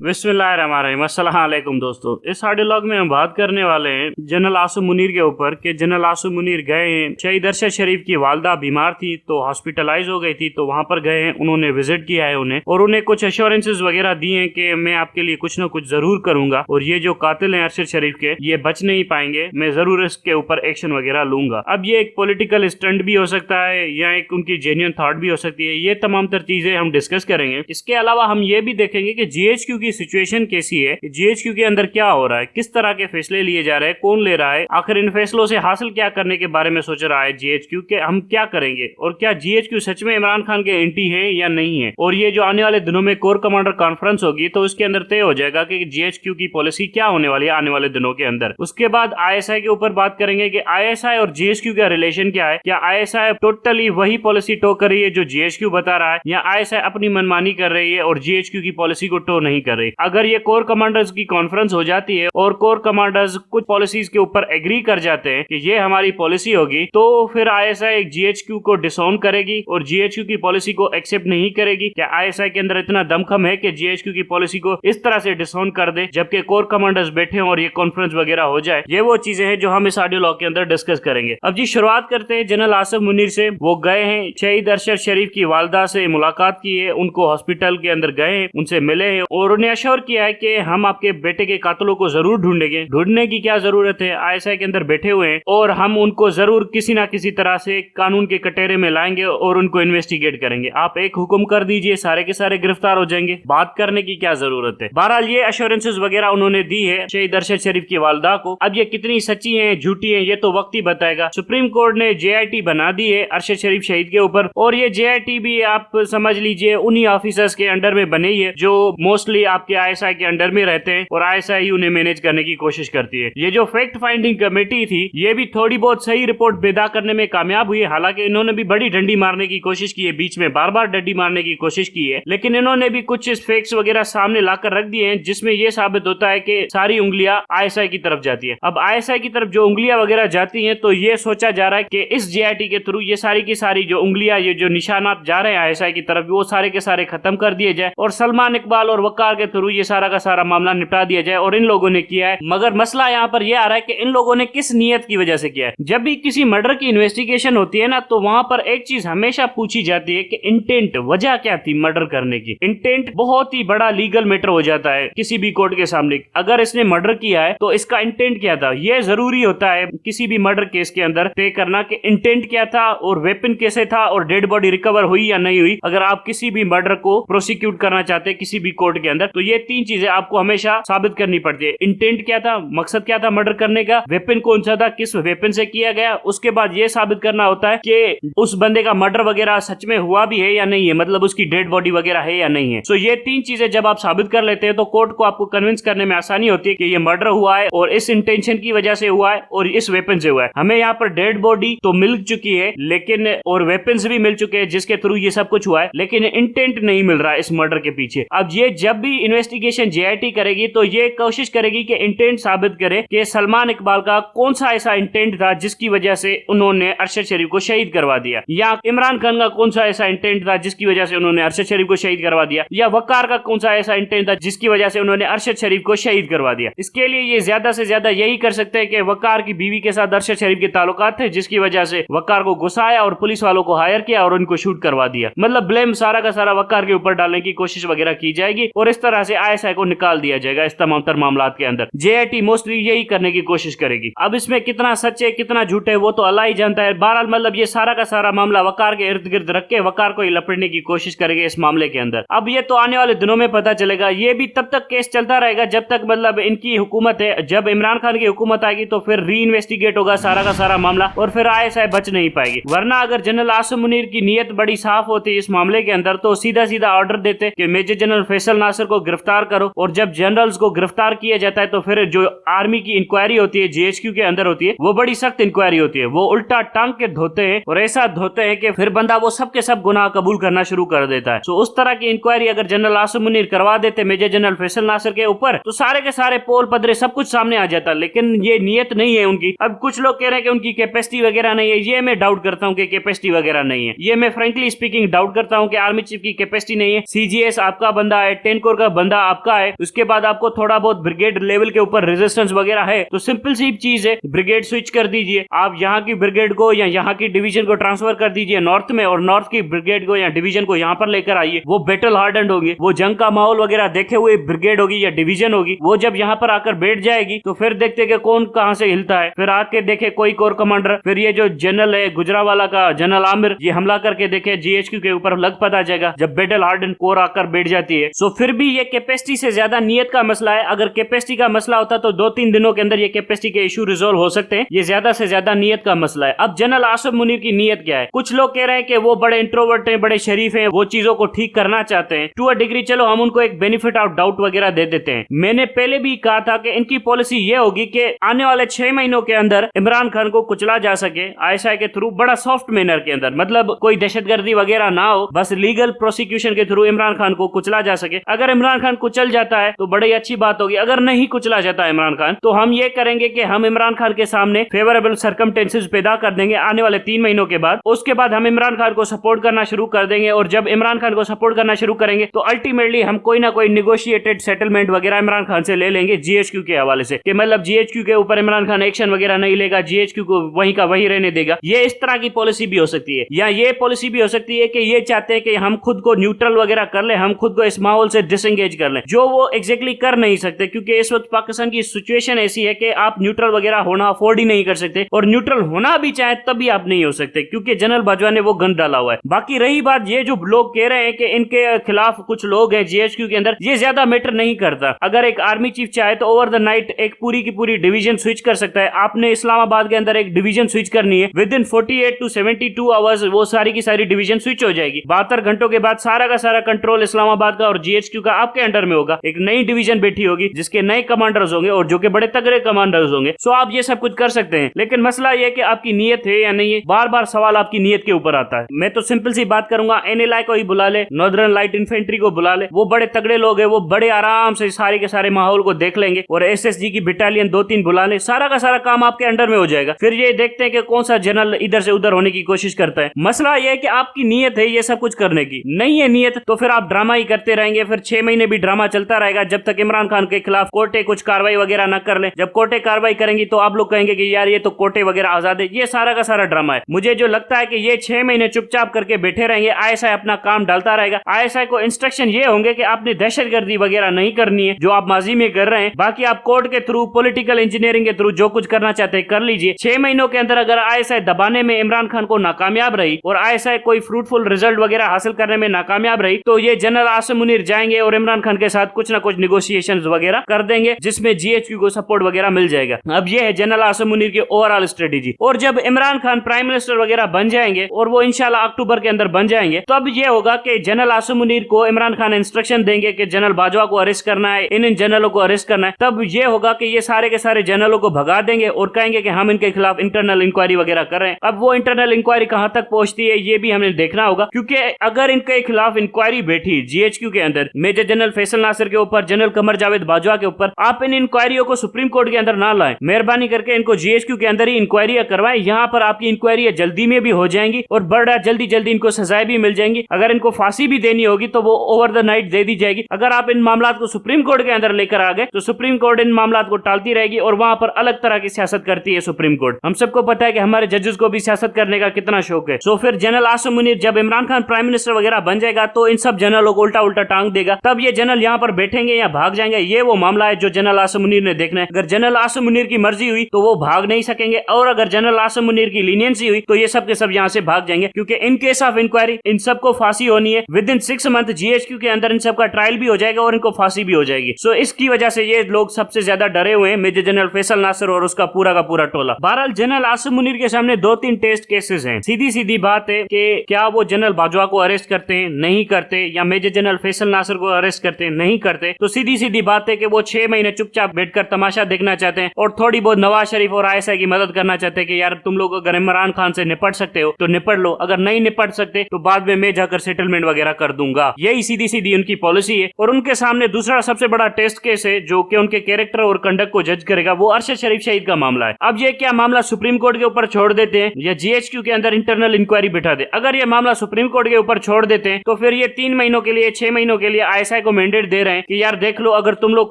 बिस्मिल्लाहिर्रहमानिर्रहीम। अस्सलाम वालेकुम दोस्तों, इस ऑडियो लॉग में हम बात करने वाले हैं जनरल आसिम मुनीर के ऊपर कि जनरल आसिम मुनीर गए हैं। शहीद अरशद शरीफ की वालदा बीमार थी तो हॉस्पिटलाइज हो गई थी, तो वहां पर गए हैं, उन्होंने विजिट किया है उन्हें, और उन्हें कुछ एश्योरेंसेस वगैरह दिए हैं कि मैं आपके लिए कुछ न कुछ जरूर करूंगा, और ये जो कातिल हैं अरशद शरीफ के, ये बच नहीं पाएंगे, मैं जरूर इसके ऊपर एक्शन वगैरह लूंगा। अब ये एक पॉलिटिकल स्टंट भी हो सकता है या एक उनकी जेन्युइन थॉट भी हो सकती है। ये तमाम तर चीजें हम डिस्कस करेंगे। इसके अलावा हम ये भी देखेंगे कि जीएचक्यू की सिचुएशन कैसी है, जीएचक्यू के अंदर क्या हो रहा है, किस तरह के फैसले लिए जा रहे हैं, कौन ले रहा है, आखिर इन फैसलों से हासिल क्या करने के बारे में सोच रहा है जीएचक्यू के, हम क्या करेंगे, और क्या जीएचक्यू सच में इमरान खान के एंटी है या नहीं है। और ये जो आने वाले दिनों में कोर कमांडर कॉन्फ्रेंस होगी तो उसके अंदर तय हो जाएगा कि जीएचक्यू की पॉलिसी क्या होने वाली है आने वाले दिनों के अंदर। उसके बाद आईएसआई के ऊपर बात करेंगे कि आईएसआई और जीएचक्यू का रिलेशन क्या है, क्या आईएसआई टोटली वही पॉलिसी टो कर रही है जो जीएचक्यू बता रहा है, या आईएसआई अपनी मनमानी कर रही है और जीएचक्यू की पॉलिसी को टो नहीं कर रही। अगर ये कोर कमांडर्स की कॉन्फ्रेंस हो जाती है और कोर कमांडर्स कुछ पॉलिसीज के ऊपर एग्री कर जाते हैं कि ये हमारी पॉलिसी होगी, तो फिर आईएसआई जीएचक्यू को डिसऑन करेगी और जीएचक्यू की पॉलिसी को एक्सेप्ट नहीं करेगी। क्या आईएसआई के अंदर इतना दमखम है कि जीएचक्यू की पॉलिसी को इस तरह से डिसऑन कर दे जबकि कोर कमांडर्स बैठे हों और ये कॉन्फ्रेंस वगैरह हो जाए? ये वो चीजें हैं जो हम इस ऑडियो लॉग के अंदर डिस्कस करेंगे। अब जी शुरुआत करते हैं जनरल आसिम मुनीर से। वो गए हैं, शहीद अरशद शरीफ की वालदा से मुलाकात की है, उनको हॉस्पिटल के अंदर गए हैं, उनसे मिले हैं और उन्हें अश्योर किया है कि हम आपके बेटे के कातिलों को जरूर ढूंढेंगे। ढूंढने की क्या जरूरत है, आईएसआई के अंदर बैठे हुए हैं और हम उनको जरूर किसी ना किसी तरह से कानून के कटोरे में लाएंगे और उनको इन्वेस्टिगेट करेंगे। आप एक हुक्म कर दीजिए, सारे के सारे गिरफ्तार हो जाएंगे, बात करने की क्या जरूरत है। बहरहाल ये अश्योरेंसेस वगैरह उन्होंने दी है शहीद अरशद शरीफ की वालदा को। अब ये कितनी सच्ची है झूठी है ये तो वक्त ही बताएगा। सुप्रीम कोर्ट ने जेआईटी बना दी है अरशद शरीफ शहीद के ऊपर, और ये जेआईटी भी आप समझ लीजिए उन्हीं ऑफिसर्स के अंडर में बनी है जो मोस्टली आपके आईएसआई के अंडर में रहते हैं और आईएसआई उन्हें मैनेज करने की कोशिश करती है। ये जो फैक्ट फाइंडिंग कमेटी थी ये भी थोड़ी बहुत सही रिपोर्ट पैदा करने में कामयाब हुई है। हालांकि इन्होंने भी बड़ी डंडी मारने की कोशिश की है, बीच में बार बार डंडी मारने की कोशिश की है, लेकिन इन्होंने भी कुछ फैक्ट्स वगैरह सामने लाकर रख दिए हैं जिसमें यह साबित होता है कि सारी उंगलियां आईएसआई की तरफ जाती है। अब आईएसआई की तरफ जो उंगलियां वगैरह जाती हैं तो ये सोचा जा रहा है कि इस जेआईटी के थ्रू ये सारी की सारी जो उंगलियां, ये जो निशानात जा रहे हैं आईएसआई की तरफ, वो सारे के सारे खत्म कर दिए जाए और सलमान इकबाल और वकार के थ्रू ये सारा का सारा मामला निपटा दिया जाए। और इन लोगों ने किया है, मगर मसला यहाँ पर यह आ रहा है कि इन लोगों ने किस नियत की वजह से किया है। जब भी किसी मर्डर की इन्वेस्टिगेशन होती है ना तो वहां पर एक चीज हमेशा पूछी जाती है कि इंटेंट, वजह क्या थी मर्डर करने की। इंटेंट बहुत ही बड़ा लीगल मैटर हो जाता है किसी भी कोर्ट के सामने। अगर इसने मर्डर किया है तो इसका इंटेंट क्या था, यह जरूरी होता है किसी भी मर्डर केस के अंदर तय करना कि इंटेंट क्या था और वेपन कैसे था और डेड बॉडी रिकवर हुई या नहीं हुई। अगर आप किसी भी मर्डर को प्रोसिक्यूट करना चाहते हैं किसी भी कोर्ट के अंदर तो ये तीन चीजें आपको हमेशा साबित करनी पड़ती है। इंटेंट क्या था, मकसद क्या था मर्डर करने का, वेपन कौन सा था, किस वेपन से किया गया, उसके बाद ये साबित करना होता है कि उस बंदे का मर्डर वगैरह सच में हुआ भी है या नहीं है, मतलब उसकी डेड बॉडी वगैरह है या नहीं है। सो ये तीन चीजें जब आप साबित कर लेते हैं तो कोर्ट को आपको कन्विंस करने में आसानी होती है कि ये मर्डर हुआ है और इस इंटेंशन की वजह से हुआ है और इस वेपन से हुआ है। हमें यहाँ पर डेड बॉडी तो मिल चुकी है लेकिन और वेपन्स भी मिल चुके हैं जिसके थ्रू ये सब कुछ हुआ है, लेकिन इंटेंट नहीं मिल रहा है इस मर्डर के पीछे। अब ये जब भी इन्वेस्टिगेशन जेआईटी करेगी तो ये कोशिश करेगी कि इंटेंट साबित करे कि सलमान इकबाल का कौन सा ऐसा इंटेंट था जिसकी वजह से उन्होंने अरशद शरीफ को शहीद करवा दिया, या इमरान खान का कौन सा ऐसा इंटेंट था जिसकी वजह से उन्होंने अरशद शरीफ को शहीद करवा दिया, या वकार का कौन सा ऐसा इंटेंट था जिसकी वजह से उन्होंने अरशद शरीफ को शहीद करवा दिया। इसके लिए ये ज्यादा से ज्यादा यही कर सकते हैं कि वकार की बीवी के साथ अरशद शरीफ के ताल्लुकात थे जिसकी वजह से वकार को गुस्सा आया और पुलिस वालों को हायर किया और उनको शूट करवा दिया। मतलब ब्लेम सारा का सारा वकार के ऊपर डालने की कोशिश वगैरह की जाएगी और इस तरह से आईएसआई को निकाल दिया जाएगा इस तमाम तर मामलात के अंदर। जेआईटी मोस्टली यही करने की कोशिश करेगी। अब इसमें कितना सच है कितना झूठ है वो तो अल्लाह ही जानता है। बहरहाल मतलब ये सारा का सारा मामला वकार के इर्द गिर्द रख के वकार को ही लपेटने की कोशिश करेंगे इस मामले के अंदर। अब ये तो आने वाले दिनों में पता चलेगा। ये भी तब तक केस चलता रहेगा जब तक मतलब इनकी हुकूमत है। जब इमरान खान की हुकूमत आएगी तो फिर री इन्वेस्टिगेट होगा सारा का सारा मामला और फिर आईएसआई बच नहीं पाएगी। वरना अगर जनरल आसिम मुनीर की नीयत बड़ी साफ होती इस मामले के अंदर तो सीधा सीधा ऑर्डर देते कि मेजर जनरल फैसल नासिर को गिरफ्तार करो, और जब जनरल्स को गिरफ्तार किया जाता है तो फिर जो आर्मी की इंक्वायरी होती है जीएचक्यू के अंदर होती है वो बड़ी सख्त इंक्वायरी होती है। वो उल्टा टांग के धोते हैं और ऐसा धोते हैं कि फिर बंदा वो सब के सब गुनाह कबूल करना शुरू कर देता है। तो उस तरह की इंक्वायरी अगर जनरल आसिम मुनीर करवा देते मेजर जनरल फैसल नासिर के ऊपर तो सारे के सारे पोल पदरे सब कुछ सामने आ जाता, लेकिन ये नीयत नहीं है उनकी। अब कुछ लोग कह रहे हैं कि उनकी कैपेसिटी वगैरह नहीं है, ये मैं डाउट करता हूँ कि कैपेसिटी वगैरह नहीं है। ये मैं फ्रेंकली स्पीकिंग डाउट करता हूँ कि आर्मी चीफ की कैपेसिटी नहीं है। सीजीएस आपका बंदा है, 10 कोर का बंदा आपका है, उसके बाद आपको थोड़ा बहुत ब्रिगेड लेवल के ऊपर रेजिस्टेंस वगैरह है, तो सिंपल सी चीज है, ब्रिगेड स्विच कर दीजिए। आप यहाँ की ब्रिगेड को या यहाँ की डिवीजन को ट्रांसफर कर दीजिए नॉर्थ में, और नॉर्थ की ब्रिगेड को या डिवीजन को यहाँ पर लेकर आइए। वो बैटल हार्डेंड होंगे, वो जंग का माहौल वगैरह देखे हुए ब्रिगेड होगी या डिवीजन होगी। वो जब यहाँ पर आकर बैठ जाएगी तो फिर देखते कि कौन कहाँ से हिलता है, फिर आके देखे कोई कोर कमांडर, फिर ये जो जनरल है गुजरावाला का जनरल आमिर, ये हमला करके देखे जीएचक्यू के ऊपर, लग पता जाएगा जब बैटल हार्डेंड कोर आकर बैठ जाती है। सो फिर भी ये कैपेसिटी से ज्यादा नियत का मसला है। अगर कैपेसिटी का मसला होता तो 2-3 दिनों के अंदर ये कैपेसिटी के इशू रिजोल्व हो सकते हैं। ये ज्यादा से ज्यादा नियत का मसला है। अब जनरल आसिफ मुनीर की नियत क्या है? कुछ लोग कह रहे हैं कि वो बड़े इंट्रोवर्ट हैं, बड़े शरीफ हैं, वो चीजों को ठीक करना चाहते हैं टू अ डिग्री। चलो हम उनको एक बेनिफिट ऑफ डाउट वगैरह दे देते हैं। मैंने पहले भी कहा था कि इनकी पॉलिसी ये होगी कि आने वाले 6 महीनों के अंदर इमरान खान को कुचला जा सके आईएसआई के थ्रू, बड़ा सॉफ्ट मैनर के अंदर, मतलब कोई दहशतगर्दी वगैरह ना हो, बस लीगल प्रोसिक्यूशन के थ्रू इमरान खान को कुचला जा सके। अगर इमरान खान कुचल जाता है तो बड़ी अच्छी बात होगी। अगर नहीं कुचला जाता इमरान खान तो हम ये करेंगे कि हम इमरान खान के सामने फेवरेबल सर्कमस्टेंसेस पैदा कर देंगे आने वाले 3 महीनों के बाद। उसके बाद हम इमरान खान को सपोर्ट करना शुरू कर देंगे, और जब इमरान खान को सपोर्ट करना शुरू करेंगे तो अल्टीमेटली हम कोई ना कोई निगोशिएटेड सेटलमेंट वगैरह इमरान खान से ले लेंगे जीएचक्यू के हवाले से, कि मतलब जीएचक्यू के ऊपर इमरान खान एक्शन वगैरह नहीं लेगा, जीएचक्यू को वहीं का वहीं रहने देगा। ये इस तरह की पॉलिसी भी हो सकती है, या ये पॉलिसी भी हो सकती है कि ये चाहते हैं कि हम खुद को न्यूट्रल वगैरह कर ले, हम खुद को इस माहौल से डिसएंगेज कर लें, जो वो एग्जैक्टली कर नहीं सकते, क्योंकि इस वक्त पाकिस्तान की सिचुएशन ऐसी है कि आप न्यूट्रल वगैरह होना अफोर्ड ही नहीं कर सकते, और न्यूट्रल होना भी चाहे तब भी आप नहीं हो सकते, क्योंकि जनरल बाजवा ने वो गन डाला हुआ है। बाकी रही बात ये जो लोग कह रहे हैं कि इनके खिलाफ कुछ लोग हैं जीएचक्यू के अंदर, ये ज्यादा मैटर नहीं करता। अगर एक आर्मी चीफ चाहे तो ओवर द नाइट एक पूरी की पूरी डिवीजन स्विच कर सकता है। आपने इस्लामाबाद के अंदर एक डिवीजन स्विच करनी है, विद इन 48 to 72 आवर्स वो सारी की सारी डिवीजन स्विच हो जाएगी। 72 घंटों के बाद सारा का सारा कंट्रोल इस्लामाबाद का और जीएचक्यू का आपके अंडर में होगा। एक नई डिवीजन बैठी होगी जिसके नए कमांडर्स होंगे और जो कि बड़े तगड़े कमांडर्स होंगे। सो आप ये सब कुछ कर सकते हैं, लेकिन मसला यह कि आपकी नीयत है या नहीं है। बार बार सवाल आपकी नीयत के ऊपर आता है। मैं तो सिंपल सी बात करूंगा, एनएलआई को ही बुला ले, नॉर्दर्न लाइट इन्फेंट्री को बुला ले, वो बड़े तगड़े लोग हैं, वो बड़े आराम से सारे के सारे माहौल को देख लेंगे, और एसएसजी की बटालियन 2-3 बुला ले, सारा का सारा काम आपके अंडर में हो जाएगा। फिर ये देखते हैं कि कौन सा जनरल इधर से उधर होने की कोशिश करता है। मसला यह है कि आपकी नीयत है ये सब कुछ करने की, नहीं है नीयत तो फिर आप ड्रामा ही करते रहेंगे। फिर 6 महीने भी ड्रामा चलता रहेगा जब तक इमरान खान के खिलाफ कोर्टे कुछ कार्रवाई वगैरह न कर ले। जब कोर्टे कार्रवाई करेंगी तो आप लोग कहेंगे कि यार ये तो कोर्टे वगैरह आजाद है। ये सारा का सारा ड्रामा है। मुझे जो लगता है कि ये 6 महीने चुपचाप करके बैठे रहेंगे, आईएसआई अपना काम डालता रहेगा। आईएसआई को इंस्ट्रक्शन ये होंगे कि आपने दहशतगर्दी वगैरह नहीं करनी है जो आप माजी में कर रहे हैं। बाकी आप कोर्ट के थ्रू, पॉलिटिकल इंजीनियरिंग के थ्रू जो कुछ करना चाहते हैं कर लीजिए। 6 महीनों के अंदर अगर आईएसआई दबाने में इमरान खान को नाकामयाब रही और आईएसआई कोई फ्रूटफुल रिजल्ट वगैरह हासिल करने में नाकामयाब रही, तो ये जनरल आसिफ मुनीर जाएंगे और इमरान खान के साथ कुछ ना कुछ निगोशिएशन वगैरह कर देंगे, जिसमें जीएचक्यू को सपोर्ट वगैरह मिल जाएगा। अब ये है जनरल आसिफ मुनीर की ओवरऑल स्ट्रेटेजी। और जब इमरान खान प्राइम मिनिस्टर वगैरह बन जाएंगे, और वो इंशाल्लाह अक्टूबर के अंदर बन जाएंगे, तब ये होगा कि जनरल आसिफ मुनीर को इमरान खान इंस्ट्रक्शन देंगे कि जनरल बाजवा को अरेस्ट करना है, इन जनरलों को अरेस्ट करना है। तब ये होगा कि ये सारे के सारे जनरलों को भगा देंगे और कहेंगे कि हम इनके खिलाफ इंटरनल इंक्वायरी वगैरह कर रहे हैं। अब वो इंटरनल इंक्वायरी कहां तक पहुंचती है ये भी हमें देखना होगा, क्योंकि अगर इनके खिलाफ इंक्वायरी बैठी जीएचक्यू के अंदर, मेजर जनरल फैसल नासिर के ऊपर, जनरल कमर जावेद बाजवा के ऊपर, आप इन इंक्वायरियों को सुप्रीम कोर्ट के अंदर ना लाएं। मेहरबानी करके इनको जीएचक्यू के अंदर ही इंक्वायरी करवाएं। यहाँ पर आपकी इंक्वायरी जल्दी में भी हो जाएंगी और बड़ा जल्दी जल्दी इनको सजाएं भी मिल जाएंगी। अगर इनको फांसी भी देनी होगी तो वो ओवर द नाइट दे दी जाएगी। अगर आप इन मामला को सुप्रीम कोर्ट के अंदर लेकर आ गए तो सुप्रीम कोर्ट इन मामला को टालती रहेगी और वहां पर अलग तरह की सियासत करती है सुप्रीम कोर्ट। हम सबको पता है कि हमारे जजेस को भी सियासत करने का कितना शौक है। सो फिर जनरल आसिफ मुनीर जब इमरान खान प्राइम मिनिस्टर वगैरह बन जाएगा तो इन सब जनरलों को उल्टा उल्टा टांग देगा। तब ये जनरल यहाँ पर बैठेंगे या भाग जाएंगे, ये वो मामला है जो जनरल आसिफ मुनीर ने देखना है। अगर जनरल आसिफ मुनीर की मर्जी हुई तो वो भाग नहीं सकेंगे, और अगर जनरल आसिफ मुनीर की लीनियंसी हुई तो ये सब के सब यहाँ से भाग जाएंगे, क्योंकि इन केस ऑफ इंक्वायरी इन सबको फांसी होनी है। विद इन 6 मंथ जीएचक्यू के अंदर इन सबका ट्रायल भी हो जाएगा और इनको फांसी भी हो जाएगी। सो इसकी वजह से ये लोग सबसे ज्यादा डरे हुए हैं, मेजर जनरल फैसल नासिर और उसका पूरा का पूरा टोला। बहरहाल जनरल आसिफ मुनीर के सामने 2-3 टेस्ट केसेस हैं। सीधी सीधी बात है कि क्या वो जनरल बाजवा को अरेस्ट करते हैं, नहीं करते, या मेजर जनरल फैसल नासिर को अरेस्ट करते हैं, नहीं करते। तो सीधी सीधी बात है कि वो 6 महीने चुपचाप बैठकर तमाशा देखना चाहते हैं और थोड़ी बहुत नवाज शरीफ और आईएसआई की मदद करना चाहते हैं कि यार तुम लोग अगर इमरान खान से निपट सकते हो तो निपट लो, अगर नहीं निपट सकते तो बाद में मैं जाकर सेटलमेंट वगैरह कर दूंगा। यही सीधी सीधी उनकी पॉलिसी है। और उनके सामने दूसरा सबसे बड़ा टेस्ट केस है जो कि उनके कैरेक्टर और कंडक्ट को जज करेगा, वो अरशद शरीफ शहीद का मामला है। अब ये क्या मामला सुप्रीम कोर्ट के ऊपर छोड़ देते हैं या जीएचक्यू के अंदर इंटरनल इंक्वायरी बिठा दे? अगर ये मामला सुप्रीम कोर्ट के ऊपर छोड़ देते हैं तो फिर ये 3 महीनों के लिए, 6 महीनों के लिए आईएसआई को मैंडेट दे रहे हैं कि यार देख लो, अगर तुम लोग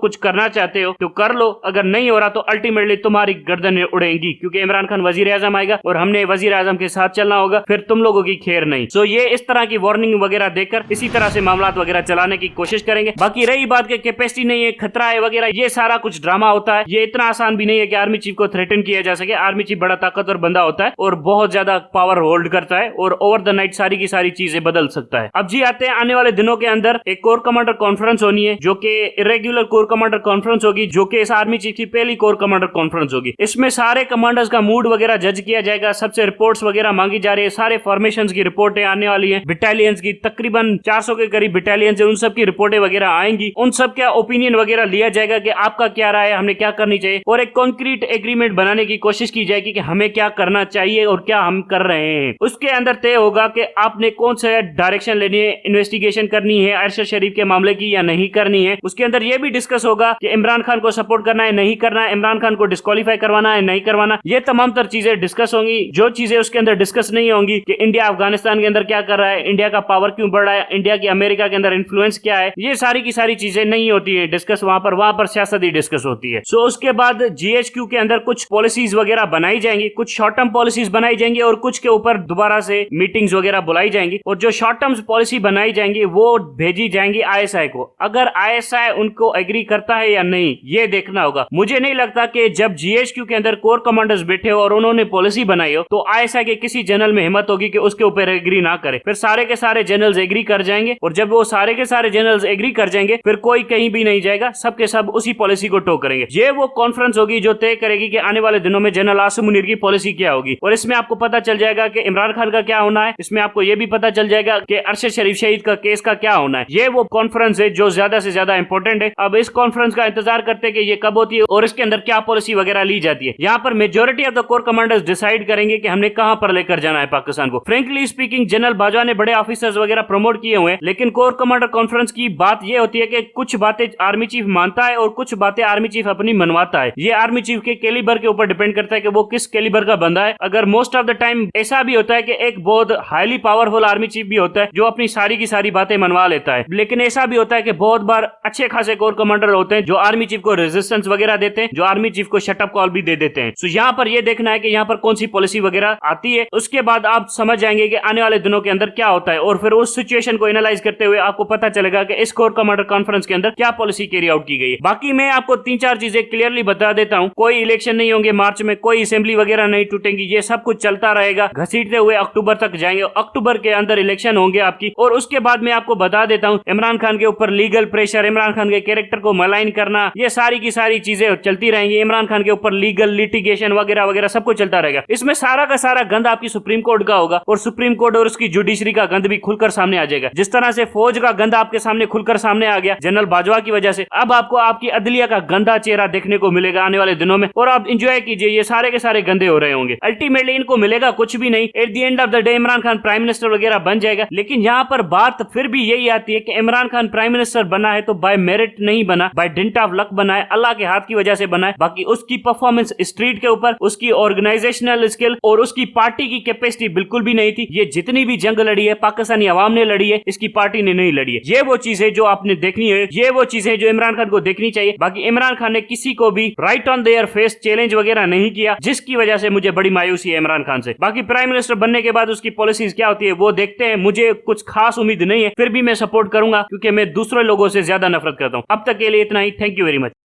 कुछ करना चाहते हो तो कर लो, अगर नहीं हो रहा तो अल्टीमेटली तुम्हारी गर्दनें उड़ेंगी, क्योंकि इमरान खान वजीर आजम आएगा और हमने वजीर आजम के साथ चलना होगा, फिर तुम लोगों की खैर नहीं। सो ये इस तरह की वार्निंग वगैरह देकर इसी तरह से मामला वगैरह चलाने की कोशिश करेंगे। बाकी रही बात के कैपेसिटी नहीं है, खतरा है वगैरह, ये सारा कुछ ड्रामा होता है। ये इतना आसान भी नहीं है कि आर्मी चीफ को थ्रेटन किया जा सके। आर्मी चीफ बड़ा ताकतवर बंदा होता है और बहुत ज्यादा पावर होल्ड करता है और ओवर द नाइट सारी की सारी चीजें बदल सकता है। अब जी आते हैं आने वाले दिनों के अंदर एक कोर कमांडर कॉन्फ्रेंस होनी है, जो कि इरेगुलर कोर कमांडर कॉन्फ्रेंस होगी, जो कि इस आर्मी चीफ की पहली कोर कमांडर कॉन्फ्रेंस होगी। इसमें सारे कमांडर्स का मूड वगैरह जज किया जाएगा, सबसे रिपोर्ट्स वगैरह मांगी जा रही है, सारे फॉर्मेशंस की रिपोर्टें आने वाली है, बटालियंस की तकरीबन 400 के करीब बटालियन है, उन सब की रिपोर्टें वगैरह आएंगी, उन सब का ओपिनियन वगैरह लिया जाएगा कि आपका क्या राय है, हमने क्या करनी चाहिए, और एक कॉन्क्रीट एग्रीमेंट बनाने की कोशिश की जाएगी कि हमें क्या करना चाहिए और क्या हम कर रहे हैं। उसके अंदर तय होगा कि आपने कौन सा डायरेक्शन लेनी है, इन्वेस्टिगेशन करनी है अरशद शरीफ के मामले की या नहीं करनी है। उसके अंदर यह भी डिस्कस होगा कि इमरान खान को सपोर्ट करना है नहीं करना है, इमरान खान को डिस्क्वालीफाई करवाना है नहीं करवाना, ये तमाम तर चीजें डिस्कस होंगी। जो चीजें उसके अंदर डिस्कस नहीं होंगी कि इंडिया अफगानिस्तान के अंदर क्या कर रहा है, इंडिया का पावर क्यों बढ़ रहा है, इंडिया की अमेरिका के अंदर इन्फ्लुएंस क्या है, ये सारी की सारी चीजें नहीं होती है डिस्कस वहां पर सियासत ही डिस्कस होती है। सो उसके बाद जीएचक्यू के अंदर कुछ पॉलिसीज वगैरह बनाई जाएंगी, कुछ शॉर्ट टर्म पॉलिसीज बनाई जाएंगी और कुछ के ऊपर दोबारा से मीटिंग्स वगैरह बुलाई जाएंगी, और जो शॉर्ट टर्म पॉलिसी बनाई जाएंगी वो भेजी जाएंगी आईएसआई को। अगर आईएसआई उनको एग्री करता है या नहीं ये देखना होगा। मुझे नहीं लगता कि जब जीएचक्यू के अंदर कोर कमांडर्स बैठे हो और उन्होंने पॉलिसी बनाई हो तो आईएसआई के किसी जनरल में हिम्मत होगी कि उसके ऊपर एग्री ना करे। फिर सारे के सारे जनरल्स एग्री कर जाएंगे, और जब वो सारे के सारे जनरल्स एग्री कर जाएंगे फिर कोई कहीं भी नहीं जाएगा, सबके सब उसी पॉलिसी को टो करेंगे। ये वो कॉन्फ्रेंस होगी जो तय करेगी कि आने वाले दिनों में जनरल आसिम मुनीर की पॉलिसी क्या होगी, और इसमें आपको पता चल जाएगा कि इमरान खान का क्या होना है, इसमें आपको यह भी पता चल जाएगा कि अरशद शरीफ शहीद का केस का क्या होना है। ये वो कॉन्फ्रेंस है जो ज्यादा से ज्यादा इंपॉर्टेंट है। अब इस कॉन्फ्रेंस का इंतजार करते हैं कि ये कब होती है और इसके अंदर क्या पॉलिसी वगैरह ली जाती है। यहाँ पर majority of the core commanders decide करेंगे कि हमने कहां पर लेकर जाना है पाकिस्तान को। फ्रेंकली स्पीकिंग जनरल बाजवा ने बड़े ऑफिसर्स वगैरह प्रमोट किए हुए हैं, लेकिन कोर कमांडर कॉन्फ्रेंस की बात यह होती है कि कुछ बातें आर्मी चीफ मानता है और कुछ बातें आर्मी चीफ अपनी मनवाता है। ये आर्मी चीफ के कैलिबर के ऊपर डिपेंड करता है कि वो किस कैलिबर का बंदा है। अगर मोस्ट ऑफ द टाइम ऐसा भी होता है कि एक बहुत हाईली पावरफुल आर्मी चीफ भी होता है जो अपनी सारी की सारी बातें मनवा लेता है, लेकिन ऐसा भी होता है कि बहुत बार अच्छे खासे कोर कमांडर होते हैं जो आर्मी चीफ को रेजिस्टेंस वगैरह देते हैं, जो आर्मी चीफ को शटअप कॉल भी दे देते हैं। सो यहाँ पर यह देखना है कि यहाँ पर कौन सी पॉलिसी वगैरह आती है, उसके बाद आप समझ जाएंगे कि आने वाले दिनों के अंदर क्या होता है, और फिर उस सिचुएशन को एनालाइज करते हुए आपको पता चलेगा कि इस कोर कमांडर कॉन्फ्रेंस के अंदर क्या पॉलिसी कैरी आउट की गई है। बाकी मैं आपको 3-4 चीजें क्लियरली बता देता हूँ। कोई इलेक्शन नहीं होंगे मार्च में, कोई असेंबली वगैरह नहीं टूटेंगी, ये सब कुछ चलता रहेगा, घसीटते हुए अक्टूबर तक जाएंगे। अक्टूबर के अंदर इलेक्शन होंगे आपकी, और उसके बाद मैं आपको बता देता हूँ इमरान खान के ऊपर लीगल प्रेशर, इमरान खान के कैरेक्टर को मलाइन करना, ये सारी की सारी चीजें चलती रहेंगी। इमरान खान के ऊपर लीगल लिटिगेशन वगैरह वगैरह सब कुछ चलता रहेगा। इसमें सारा का सारा गंद आपकी सुप्रीम कोर्ट का होगा, और सुप्रीम कोर्ट और उसकी जुडिशरी का गंद भी खुलकर सामने आ जाएगा। जिस तरह से फौज का गंद आपके सामने खुलकर सामने आ गया जनरल बाजवा की वजह से, अब आपको आपकी अदलिया का गंदा चेहरा देखने को मिलेगा आने वाले दिनों में, और आप इंजॉय कीजिए। ये सारे के सारे गंदे हो रहे होंगे। अल्टीमेटली इनको मिलेगा कुछ भी नहीं। At the end of the day Imran Khan prime minister वगैरह बन जाएगा, लेकिन यहाँ पर बात फिर भी यही आती है कि इमरान खान प्राइम मिनिस्टर बना है तो बाय मेरिट नहीं बना, बाय डिंट ऑफ लक बना है, अल्लाह के हाथ की वजह से बना है। बाकी उसकी परफॉर्मेंस स्ट्रीट के ऊपर, उसकी ऑर्गेनाइजेशनल स्किल और उसकी पार्टी की कैपेसिटी बिल्कुल भी नहीं थी। ये जितनी भी जंग लड़ी है पाकिस्तानी अवाम ने लड़ी है, इसकी पार्टी ने नहीं लड़ी है। ये वो चीज है जो आपने देखनी है, ये वो चीज है जो इमरान खान को देखनी चाहिए। बाकी इमरान खान ने किसी को भी right on their face challenge वगैरह नहीं किया, जिसकी वजह से मुझे बड़ी मायूसी है इमरान खान से। बाकी प्राइम मिनिस्टर बनने के बाद उसकी पॉलिसीज क्या होती है वो देखते हैं। मुझे कुछ खास उम्मीद नहीं है, फिर भी मैं सपोर्ट करूंगा क्योंकि मैं दूसरे लोगों से ज्यादा नफरत करता हूं। अब तक के लिए इतना ही। Thank you very much.